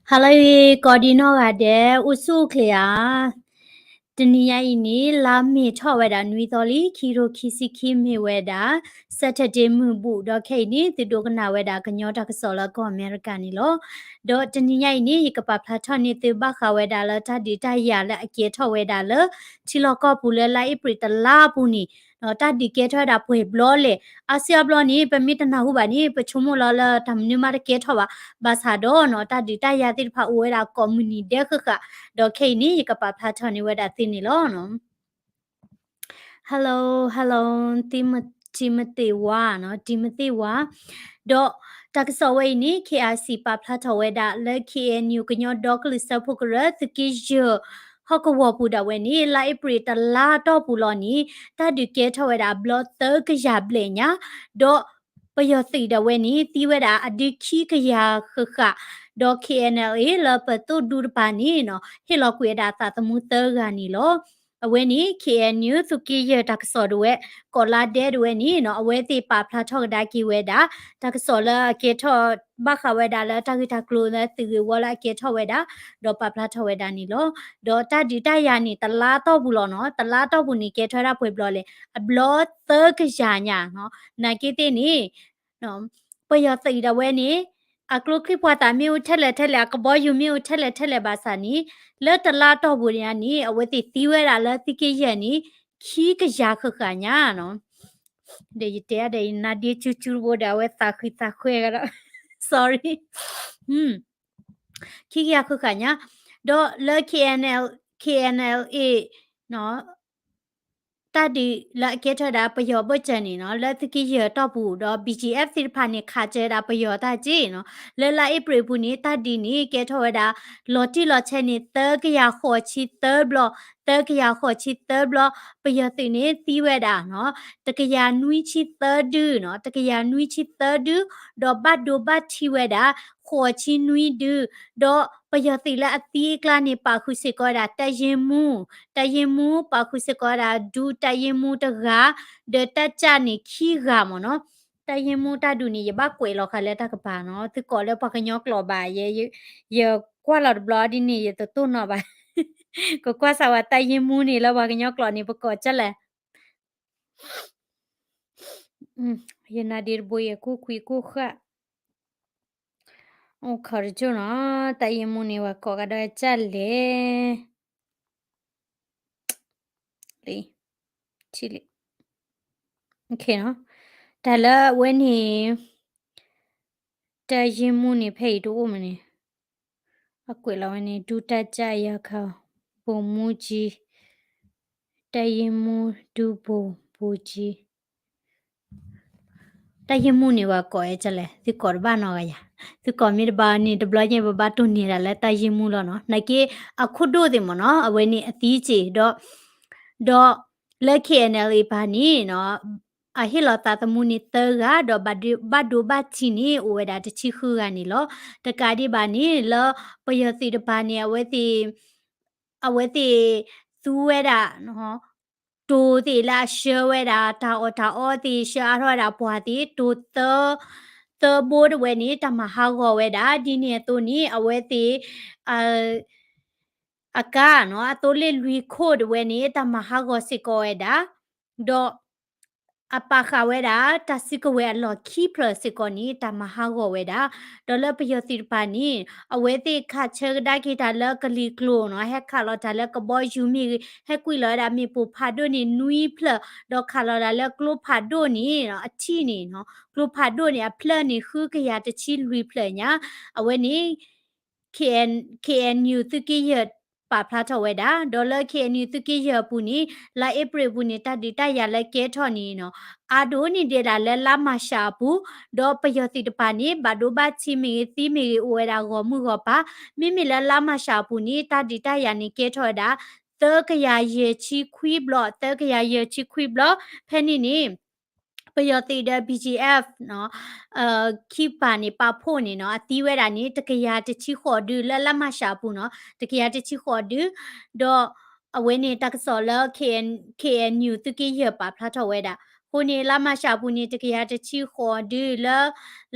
Hello, Cordino Gade, Usu Clea. Tenia ini lami chaweda nuitoli kiro kisi kimi weda Saturday mubu do kaini the dogana weda kanyota kasola ko Americani lo do tenia ini ikapa platoni the baka weda la tadi taya la aketo weda la chiloko pule la iprita la puni no tadi keto da pwe blole asia bloni pemitana hubani pechumo la tamni mar keto wa basado no tadi taya tirpa weda community dekaka ဒေါ်ခိနီကပဖာထော်နေဝဒသိနေလောနော် Hello Hello တိမတိဝါနော်တိမတိဝါဒေါ်တကစဝဲနီ KRC ပဖလာထော်ဝဒလက် KNU ကညောဒေါကလစဖုကရသကိဂျဟကဝပူဒဝဲနီလိုက်ပရီတလာတော့ပူလောနီတဒုကေထော်ဝဒဘလတကရပလေညာဒေါ်ပယောစီဒဝဲနီတီဝဒအဒီခီကရခခဒေါ် KNLA လပတူဒူပာနီနော်ဟီလောကွေဒါတာတမှုတဂာနီလောအဝဲနီ KNU သူကီရတကစော်တို့ရဲ့ကောလာဒဲတို့ရဲ့နီနော်အဝဲတိပါဖလာထောက်ဒါကီဝဲတာတကစော်လာကေထောဘခဝဲတာလာတကိတာကလိုနဲ့တီဝလာကေထောဝဲတာတော့ပဖလာထောဝဲတာနီလောတော့တဒီတယာနီတလားတော့ဘူးလောနော်တလားတော့ဘူးနီကေထောရဖွေဘလောလေအဘလောသကညာညာနော်နာကေတိနီနော်ပယသိတဝဲနီအကလုခိပွားတာမျိုးထက်လက်ကဘောယူမျိုးထက်လက်ပါစာနီလက်တလားတော့ဘူးရနီအဝဲတိတီးဝဲတာလက်တိကေရနီခီကရခခညာနော်ဒေတဲ့နာဒီချူဘောဒါဝဲတာခိတာခွဲကတော့ sorry ခီကရခခညာတော့လက် KNLA နော်တဒီလာကေထဒါပယောပချန်နီနော်လက်တကိရတော့ဘူးတော့ BGF စစ်ဖာနေခါကျဲတာပယောတာကြည့်နော်လဲလာအပရဘူးနီတဒီနီကေထောဒါလော်တီလော်ချဲနီတကရခေါ်ချီတဘလတကရခေါ်ချီတဘလပယောတိနေတီးဝဲတာနော်တကရနွီချီတဒူနော်တကရနွီချီတဒူတော့ဘတ်ဒိုဘတ်ချီဝဲတာခေါ်ချီနွီဒူတော့ပယောတိလာအတီးကလာနေပါခုစစ်ကောတာတရင်မူပါခုစစ်ကောတာဒူတရင်မူတကားဒတချနေခီဂါမနော်တရင်မူတဒူနေရဘကွေလောခလဲတကပါနော်သူကောလဲပကညောကလောပါyeကွာလော်ဘလော်ဒီနေရတတုနော်ပါကိုကွာဆာဝတရင်မူနေလောပကညောကလောနေပကောချက်လဲရနာဒီဘွေကူခွီကူခအိုခါရဂျနော်တရင်မူနေဝကောကတော့ချက်လေလေချီလေโอเคနော်ဒါလဝဲနေတရင်မူနေဖိတ်တို့မနေအကွေလောင်းနေဒူတက်ကြရခပုံမူကြီးတရင်မူဒူဘူကြီးတရင်မူနေဝကောရဲချက်လဲဒီကောဘာနော်ကရဒီကောမီဘာနေဒဘလညေဘတူနေတာလဲတရင်မူလောနော်နိုင်ကေအခုတို့ဒီမနော်အဝဲနေအသီးချေတော့လက် KNLA ဘာနီနော်အဟီလတာတမူနီတကတော့ဘဒိုဘချီနီဝဲတာတချီခူကနေလောတကာဒီဘာနီလောပယစီတဘာနီအဝဲတီသူဝဲတာနော်တူတီလာရှဲဝဲတာတာအောတီရှာရတာပွားတီတူတဘိုးဝဲနီတမဟာဂောဝဲတာဒီနေတူနီအဝဲတီအကာနော်အတိုးလေလူခိုဒဝဲနေတမဟာဂောစစ်ကောဝဲတာဒေါ်အပခဝဲတာတစစ်ကဝဲအလော်ခီပလစစ်ကောနီတမဟာဂောဝဲတာဒေါ်လပယောတိပါနီအဝဲတိခချေဒါကိတာလကလီကလိုနော်ဟက်ခါလော်တာလကဘောယူမီဟက်ကွီလော်ဒါမီပူဖာဒိုနီနွီဖလဒေါ်ခါလော်ဒါလကလိုဖာဒိုနီနော်အချီနီနော်ကလိုဖာဒိုနီအဖလနီခူကရတချီလူဖလညာအဝဲနီ KNU သူကိရပါဖလာထဝဲတာဒေါ်လာ KNU သူကိရပူနီလာဧပြီပူနီတဒီတရလဲကဲထော်နီနော်အာဒိုနီဒေတာလဲလာမရှာဘူးဒေါ်ပယောတိတပါနီဘာဒိုဘချီမီတီမီဝဲတာကိုမှုကိုပါမိမိလဲလာမရှာဘူးနီတဒီတရနီကဲထော်တာတကရရေချီခွီဘလော့တကရရေချီခွီဘလော့ဖဲနီနီပယောတိတဲ့ BGF နော်ခိပါနေပါဖို့နေနော်အတီးဝဲတာနေတကရာတချီခေါ်ဒူလမရှာဘူးနော်တကရာတချီခေါ်ဒူတော့အဝဲနေတက်စော်လ KNU တကရပါဖလာထော်ဝဲတာဟိုနေလမရှာဘူးနေတကရာတချီခေါ်ဒူ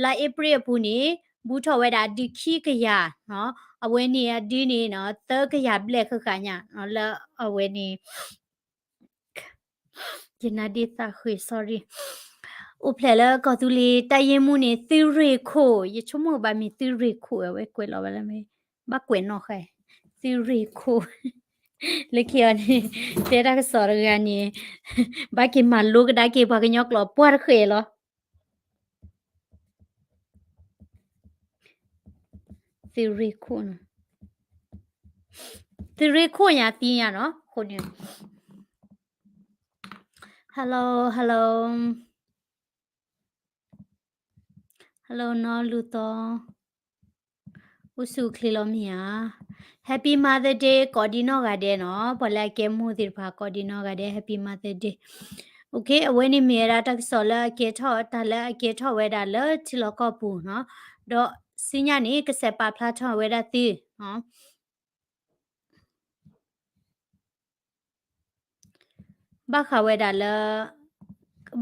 လာဧပြီဘူးနေ บูทอเวดาดิขี้กะยาเนาะเอาเวนี่อะดีนี่เนาะเตอกะยาเบลคือกันเนี่ยเนาะแล้วเอาเวนี่ยินาดีตาคุย sorry อุเพลแล้วก็ตุลีตาเยมูนี่ติริโคยชั่วโมงบามีติริโคเอาไว้กวยเราไว้แล้วไหมบักกวยเนาะค่ะติริโคเลขยานี่เตระก็สอนกันนี่บักกิมันลูกได้กี่บักยอกหรอปวดเคยเหรอติริโคนะติริโคอย่าตีอ่ะเนาะคนเนี่ย hello hello hello เนาะลูตออุสุคลิโลเมีย Happy Mother Day ก็ดีเนาะก็ได้เนาะพอลาเกมูติพาก็ดีเนาะก็ได้ Happy Mother Day โอเคเอาไว้นี่เมียราตักสอละเกทอตาละเกทอเวดาละชิลก็ปูเนาะดอสิญญานี่กษะปาพลาทอเวดาตีเนาะบักขเวดาละ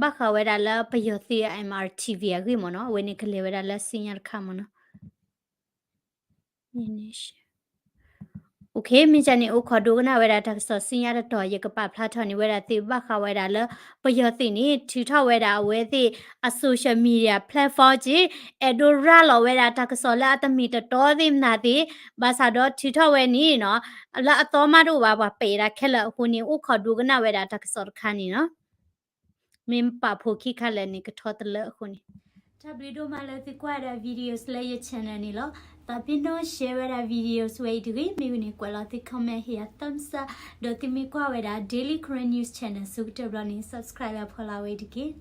บักขเวดาละปยอตี MRTV อะกิมเนาะเวนี่คเลเวดาละสิญญาคามเนาะนี่โอเคมิจานี่โอขอดูกันนะเวลาทักษะสิญญาต่อเยกปะพลาทอนี่เวลาติบักขะเวลาละประโยชน์ตินี่ถือทอเวลาเวติอะโซเชียลมีเดียแพลตฟอร์มจีเอดูราลเวลาทักษะละตมีตตอดิมนาติบาซาดอถือทอเวนี่เนาะละอตอมาดูว่าเปราแค่ละหูนี่โอขอดูกันนะเวลาทักษะคันนี่เนาะมิมปะโพคิคาเลนี่ก็ทอตละหูนี่ถ้าวิดีโอมาแล้วติกว่าได้วิดีโอสเลยชแนลนี่เนาะแต่พี่น้องแชร์ว่าวิดีโอสวยดีมีวันนี้กว่าเราติดคอมเมนต์ให้ตั้งซะโดยที่มีกว่าว่า Daily Korean News Channel สุดที่เรานี่ subscribe แล้วพอเราไว้ดี